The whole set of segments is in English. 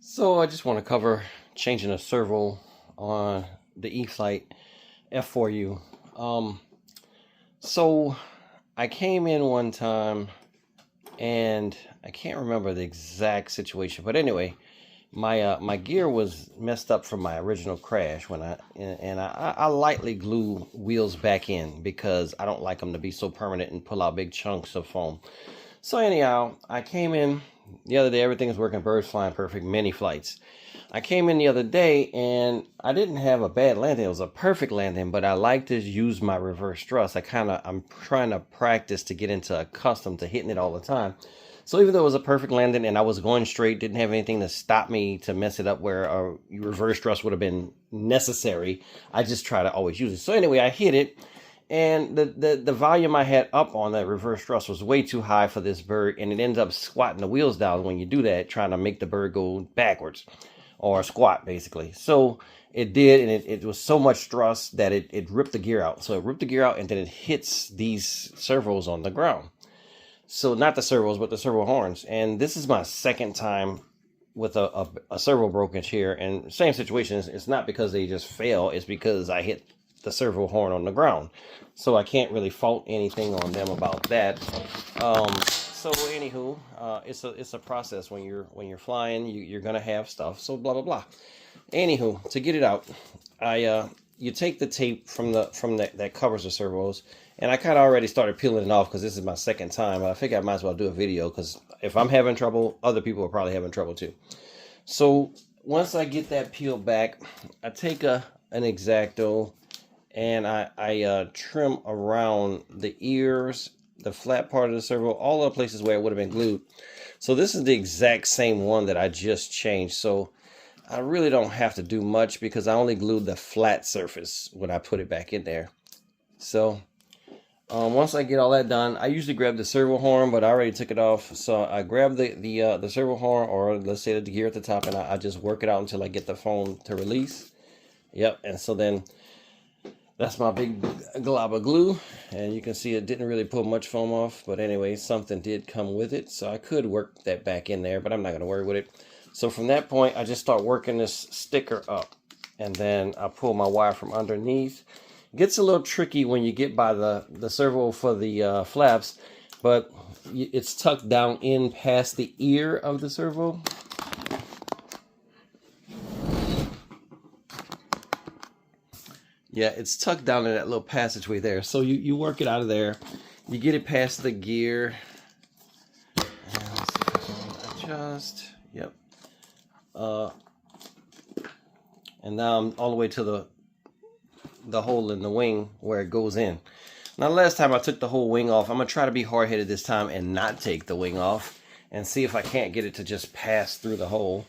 So I just want to cover changing a servo on the E-Flite F4U. So I came in one time and I can't remember the exact situation, but anyway, my gear was messed up from my original crash when I lightly glue wheels back in because I don't like them to be so permanent and pull out big chunks of foam. So anyhow, I came in the other day, everything was working, birds flying perfect, many flights. I came in the other day and I didn't have a bad landing. It was a perfect landing, but I like to use my reverse thrust. I'm trying to practice to get into accustomed to hitting it all the time. So even though it was a perfect landing and I was going straight, didn't have anything to stop me to mess it up where a reverse thrust would have been necessary, I just try to always use it. So anyway, I hit it. And the volume I had up on that reverse thrust was way too high for this bird, and it ends up squatting the wheels down when you do that, trying to make the bird go backwards or squat basically. So it did, and it was so much thrust that it ripped the gear out. So it ripped the gear out, and then it hits these servos on the ground. So not the servos, but the servo horns. And this is my second time with a servo brokerage here, and same situation. It's not because they just fail, it's because I hit the servo horn on the ground, so I can't really fault anything on them about that. So anywho, it's a process when you're flying. You're gonna have stuff, so blah blah blah. Anywho, to get it out, you take the tape from that covers the servos, and I kind of already started peeling it off because this is my second time. I figure I might as well do a video because if I'm having trouble, other people are probably having trouble too. So once I get that peeled back, I take an X-Acto and I trim around the ears, the flat part of the servo, all the places where it would have been glued. So this is the exact same one that I just changed. So I really don't have to do much because I only glued the flat surface when I put it back in there. So once I get all that done, I usually grab the servo horn, but I already took it off. So I grab the servo horn, or let's say the gear at the top, and I just work it out until I get the foam to release. Yep, and so then that's my big glob of glue, and you can see it didn't really pull much foam off, but anyway, something did come with it, so I could work that back in there, but I'm not going to worry with it. So from that point, I just start working this sticker up, and then I pull my wire from underneath. It gets a little tricky when you get by the servo for the flaps, but it's tucked down in past the ear of the servo. Yeah, it's tucked down in that little passageway there. So you work it out of there. You get it past the gear. And let's see if I can adjust. Yep. And now I'm all the way to the hole in the wing where it goes in. Now, last time I took the whole wing off. I'm going to try to be hard-headed this time and not take the wing off and see if I can't get it to just pass through the hole.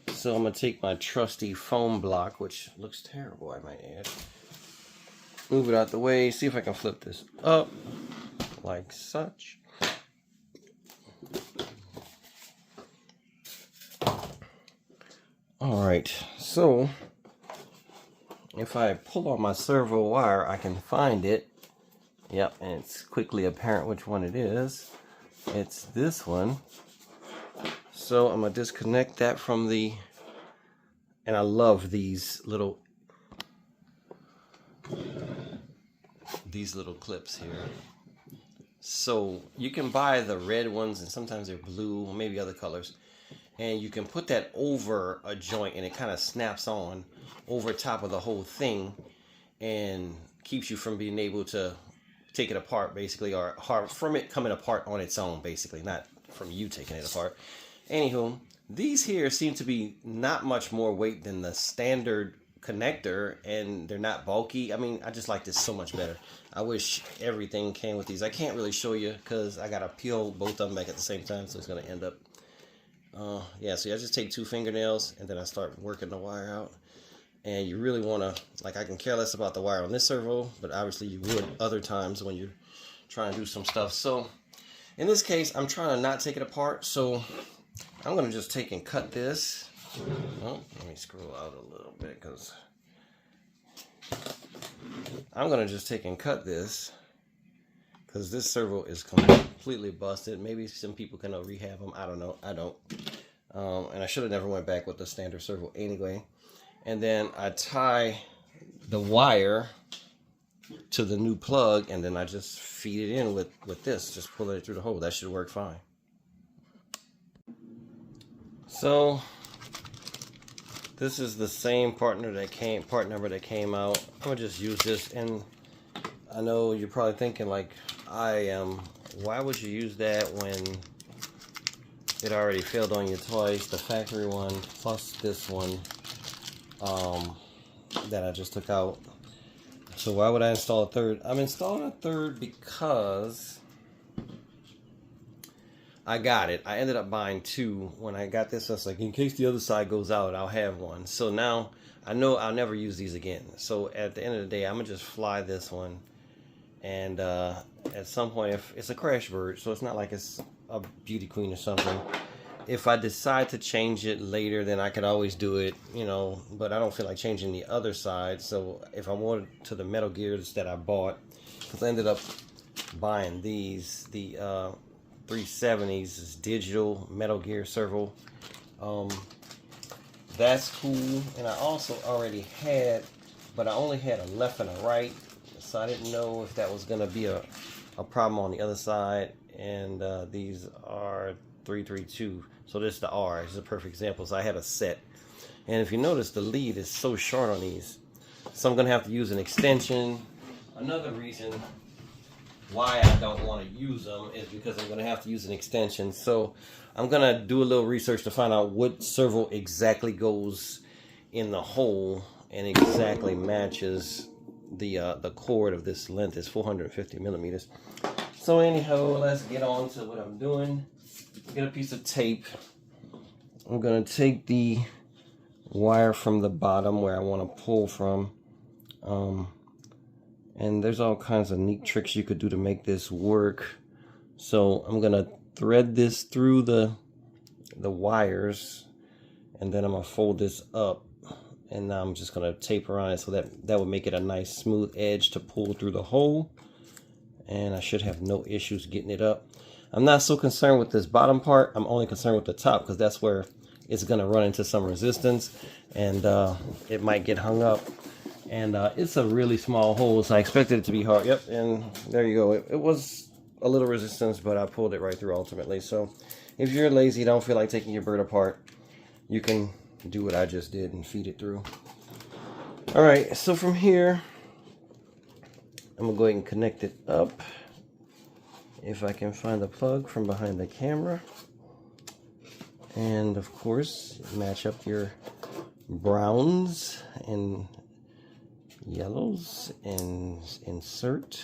So I'm going to take my trusty foam block, which looks terrible, I might add. Move it out the way, see if I can flip this up like such. Alright, so if I pull on my servo wire, I can find it. Yep, and it's quickly apparent which one it is. It's this one. So I'm going to disconnect that from the... And I love these little clips here. So you can buy the red ones, and sometimes they're blue or maybe other colors, and you can put that over a joint and it kind of snaps on over top of the whole thing and keeps you from being able to take it apart basically, or from it coming apart on its own basically, not from you taking it apart. Anywho, these here seem to be not much more weight than the standard connector, and they're not bulky. I mean, I just like this so much better. I wish everything came with these. I can't really show you because I gotta peel both of them back at the same time, so it's gonna end up yeah, so I just take 2 fingernails and then I start working the wire out. And you really want to, like, I can care less about the wire on this servo, but obviously you would other times when you're trying to do some stuff. So in this case, I'm trying to not take it apart, so I'm gonna just take and cut this. Oh, let me scroll out a little bit because I'm gonna just take and cut this this servo is completely busted. Maybe some people can rehab them. I don't know. I don't. And I should have never went back with the standard servo anyway. And then I tie the wire to the new plug, and then I just feed it in with this, just pull it through the hole. That should work fine. So this is the same part number that came out. I'm gonna just use this, and I know you're probably thinking like I am, why would you use that when it already failed on you twice, the factory one plus this one that I just took out. So why would I install a third? I'm installing a third because I got it. I ended up buying two. When I got this, I was like, in case the other side goes out, I'll have one. So now I know I'll never use these again. So at the end of the day, I'm gonna just fly this one. And at some point, if it's a crash bird, so it's not like it's a beauty queen or something. If I decide to change it later, then I could always do it, you know, but I don't feel like changing the other side. So if I wanted to the Metal Gears that I bought, because I ended up buying these, the 370s, is digital Metal Gear servo. That's cool. And I also already had, but I only had a left and a right, so I didn't know if that was going to be a problem on the other side. And these are 332, so this is the R. This is a perfect example. So I had a set, and if you notice, the lead is so short on these, so I'm gonna have to use an extension. Another reason why I don't want to use them is because I'm gonna have to use an extension. So I'm gonna do a little research to find out what servo exactly goes in the hole and exactly matches the cord of this length. Is 450 millimeters. So anyhow, let's get on to what I'm doing. Get a piece of tape. I'm gonna take the wire from the bottom where I want to pull from, and there's all kinds of neat tricks you could do to make this work. So I'm gonna thread this through the wires, and then I'm gonna fold this up, and now I'm just gonna tape around it so that would make it a nice smooth edge to pull through the hole, and I should have no issues getting it up. I'm not so concerned with this bottom part. I'm only concerned with the top, because that's where it's going to run into some resistance, and it might get hung up. And it's a really small hole, so I expected it to be hard. Yep, and there you go. It was a little resistance, but I pulled it right through ultimately. So if you're lazy, don't feel like taking your bird apart, you can do what I just did and feed it through. All right, so from here, I'm going to go ahead and connect it up. If I can find the plug from behind the camera. And of course, match up your browns and yellows and insert.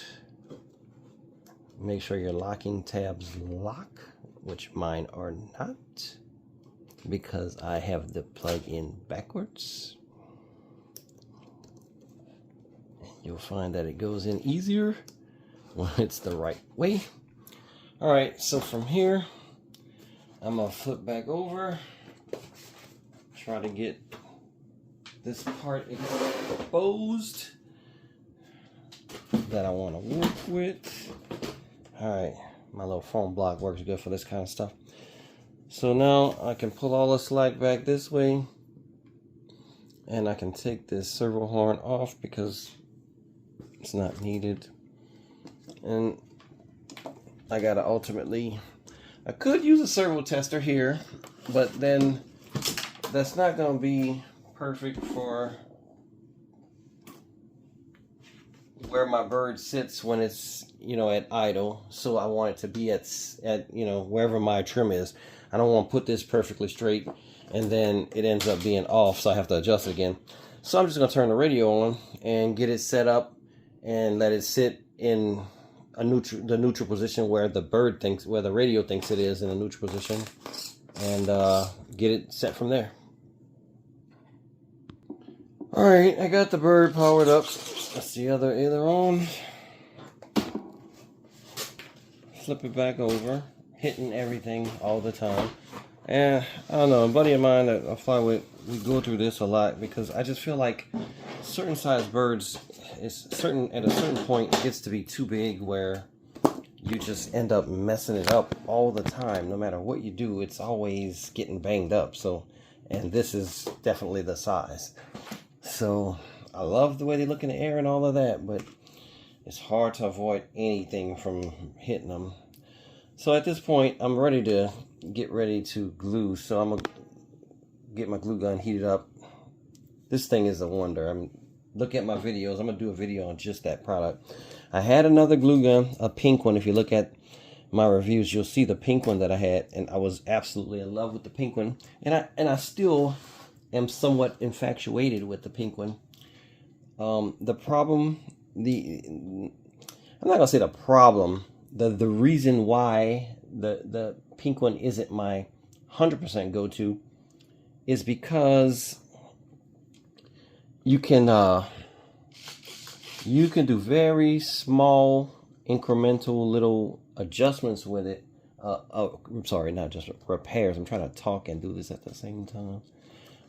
Make sure your locking tabs lock, which mine are not, because I have the plug in backwards. And you'll find that it goes in easier when it's the right way. All right, so from here, I'm gonna flip back over, try to get this part exposed that I want to work with. All right, my little foam block works good for this kind of stuff. So now I can pull all the slack back this way, and I can take this servo horn off because it's not needed. And I gotta ultimately, I could use a servo tester here, but then that's not gonna be perfect for where my bird sits when it's, you know, at idle. So I want it to be at you know, wherever my trim is. I don't want to put this perfectly straight and then it ends up being off, so I have to adjust it again. So I'm just gonna turn the radio on and get it set up and let it sit in the neutral position where the bird thinks, where the radio thinks it is, in a neutral position, and get it set from there. All right, I got the bird powered up. That's the other aileron. Flip it back over, hitting everything all the time. And I don't know, a buddy of mine that I fly with, we go through this a lot because I just feel like certain size birds, at a certain point, it gets to be too big where you just end up messing it up all the time. No matter what you do, it's always getting banged up. So, and this is definitely the size. So I love the way they look in the air and all of that, but it's hard to avoid anything from hitting them. So at this point, I'm ready to get ready to glue. So I'm gonna get my glue gun heated up. This thing is a wonder. Look at my videos. I'm gonna do a video on just that product. I had another glue gun, a pink one. If you look at my reviews, you'll see the pink one that I had, and I was absolutely in love with the pink one. And I still am somewhat infatuated with the pink one. The problem, I'm not gonna say the problem. The reason why the pink one isn't my 100% go-to is because you can do very small incremental little adjustments with it. I'm sorry, not just repairs. I'm trying to talk and do this at the same time.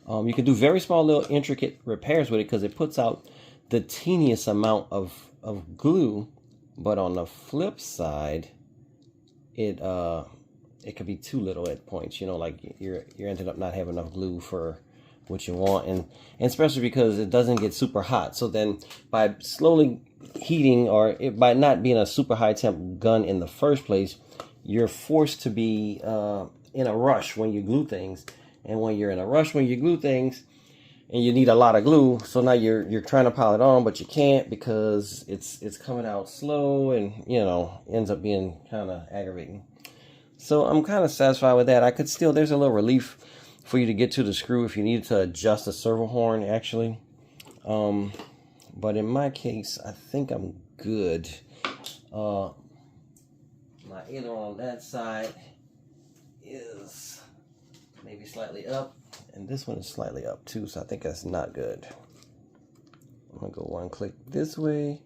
You can do very small little intricate repairs with it because it puts out the teeniest amount of glue. But on the flip side, it could be too little at points. You know, like you're ended up not having enough glue for what you want, and especially because it doesn't get super hot. So then by slowly heating, or by not being a super high temp gun in the first place, you're forced to be in a rush when you glue things. And when you're in a rush when you glue things, and you need a lot of glue, so now you're trying to pile it on, but you can't because it's coming out slow, and you know, ends up being kind of aggravating. So I'm kind of satisfied with that. I could still, there's a little relief for you to get to the screw if you need to adjust the servo horn actually. But in my case, I think I'm good. My aileron on that side is maybe slightly up, and this one is slightly up too, so I think that's not good. I'm gonna go one click this way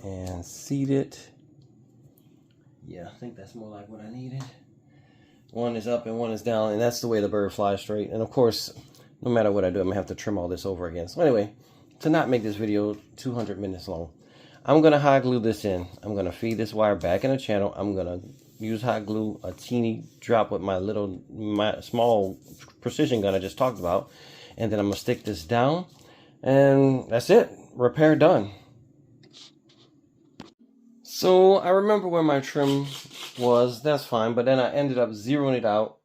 and seat it. Yeah, I think that's more like what I needed. One is up and one is down, and that's the way the bird flies straight. And of course, no matter what I do, I'm gonna have to trim all this over again. So anyway, to not make this video 200 minutes long, I'm gonna hot glue this in. I'm gonna feed this wire back in the channel. I'm gonna use hot glue, a teeny drop with my small precision gun I just talked about, and then I'm gonna stick this down, and that's it. Repair done. So I remember where my trim was. That's fine, but then I ended up zeroing it out,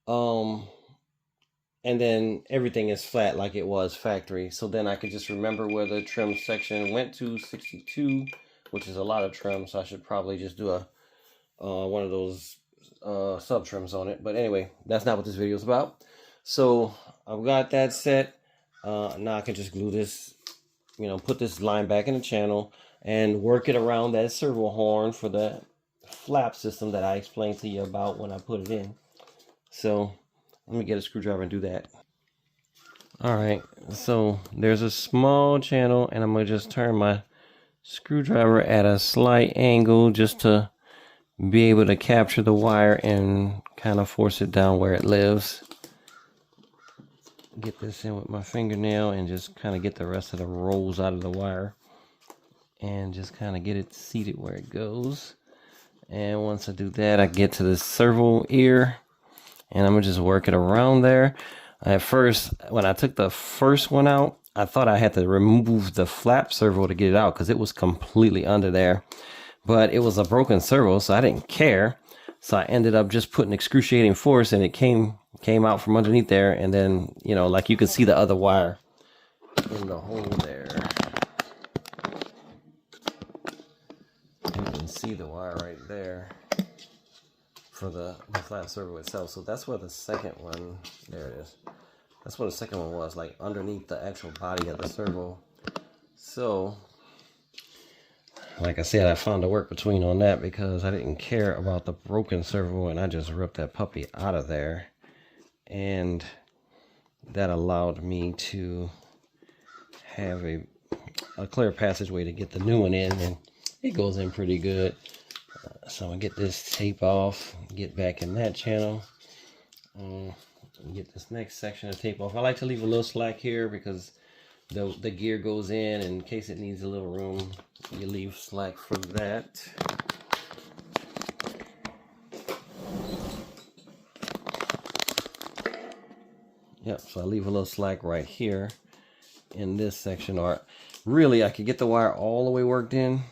and then everything is flat like it was factory. So then I could just remember where the trim section went to, 62, which is a lot of trim. So I should probably just do a one of those sub trims on it. But anyway, that's not what this video is about. So I've got that set. Now I can just glue this, you know, put this line back in the channel and work it around that servo horn for the flap system that I explained to you about when I put it in. So let me get a screwdriver and do that. All right, so there's a small channel, and I'm gonna just turn my screwdriver at a slight angle just to be able to capture the wire and kind of force it down where it lives. Get this in with my fingernail and just kind of get the rest of the rolls out of the wire and just kind of get it seated where it goes. And once I do that, I get to the servo ear, and I'm gonna just work it around there. At first, when I took the first one out, I thought I had to remove the flap servo to get it out because it was completely under there. But it was a broken servo, so I didn't care. So I ended up just putting excruciating force, and it came out from underneath there. And then, you know, like you can see the other wire in the hole there. You can see the wire right there for the flat servo itself. So that's where the second one, there it is. That's what the second one was, like underneath the actual body of the servo. So, like I said, I found a work between on that because I didn't care about the broken servo, and I just ripped that puppy out of there. And that allowed me to have a clear passageway to get the new one in, and it goes in pretty good. So I'm gonna get this tape off, get back in that channel, get this next section of tape off. I like to leave a little slack here because the gear goes in case it needs a little room. You leave slack for that. Yep, so I leave a little slack right here in this section, or really I could get the wire all the way worked in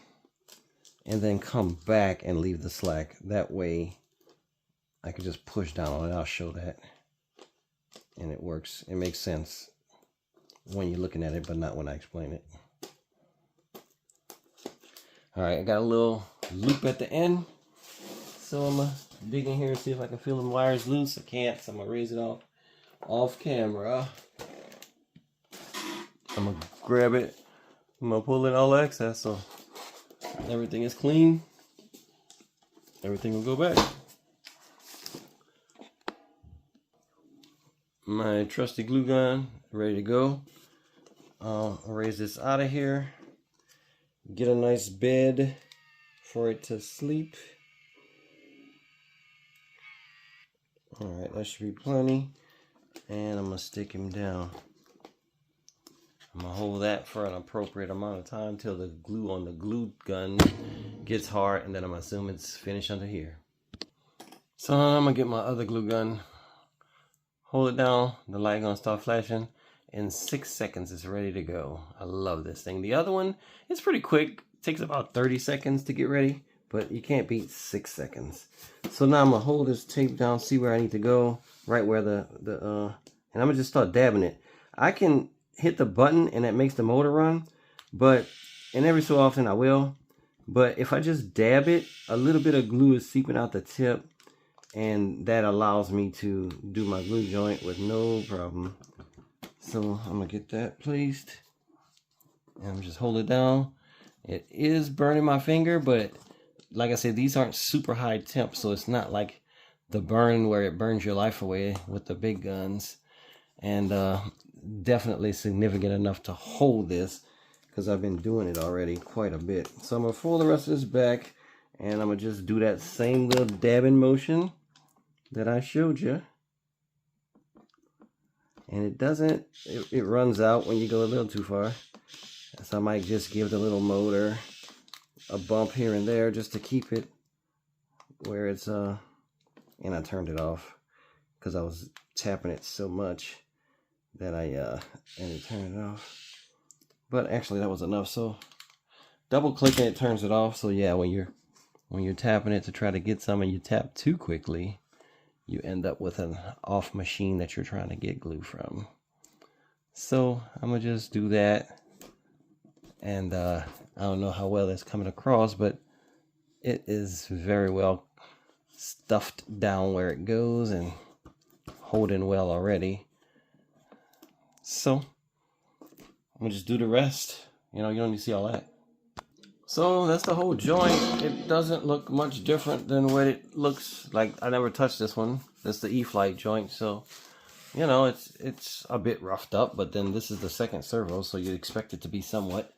and then come back and leave the slack. That way I can just push down on it. I'll show that. And it works. It makes sense when you're looking at it, but not when I explain it. Alright, I got a little loop at the end. So I'm going to dig in here and see if I can feel them wires loose. I can't, so I'm going to raise it off camera. I'm going to grab it. I'm going to pull in all the excess so everything is clean. Everything will go back. My trusty glue gun ready to go. I'll raise this out of here. Get a nice bed for it to sleep. Alright, that should be plenty. And I'm going to stick him down. I'm going to hold that for an appropriate amount of time till the glue on the glue gun gets hard, and then I'm going to assume it's finished under here. So I'm going to get my other glue gun. Hold it down, the light going to start flashing. In 6 seconds, it's ready to go. I love this thing. The other one, it's pretty quick. It takes about 30 seconds to get ready, but you can't beat 6 seconds. So now I'm going to hold this tape down, see where I need to go, right where and I'm going to just start dabbing it. I can hit the button and it makes the motor run, and every so often I will. But if I just dab it, a little bit of glue is seeping out the tip, and that allows me to do my glue joint with no problem. So I'm gonna get that placed, and I'm just hold it down. It is burning my finger, but like I said, these aren't super high temp, so it's not like the burn where it burns your life away with the big guns. And definitely significant enough to hold this, because I've been doing it already quite a bit. So I'm gonna fold the rest of this back, and I'm gonna just do that same little dabbing motion that I showed you. And it runs out when you go a little too far. So I might just give the little motor a bump here and there just to keep it where it's, and I turned it off because I was tapping it so much that I ended turning it off. But actually that was enough. So double clicking it turns it off. So yeah, when you're tapping it to try to get some and you tap too quickly, you end up with an off machine that you're trying to get glue from. So I'm gonna just do that, and I don't know how well that's coming across, but it is very well stuffed down where it goes and holding well already. So I'm gonna just do the rest. You know, you don't need to see all that. So that's the whole joint. It doesn't look much different than what it looks like. I never touched this one. That's the E-Flite joint. So, you know, it's a bit roughed up, but then this is the second servo, so you'd expect it to be somewhat.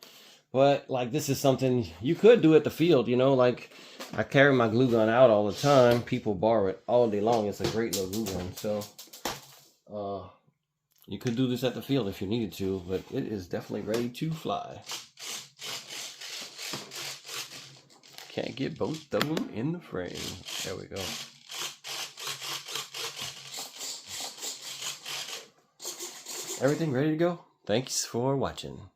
But like, this is something you could do at the field, you know, like I carry my glue gun out all the time. People borrow it all day long. It's a great little glue gun. So, you could do this at the field if you needed to, but it is definitely ready to fly. Can't get both of them in the frame. There we go. Everything ready to go? Thanks for watching.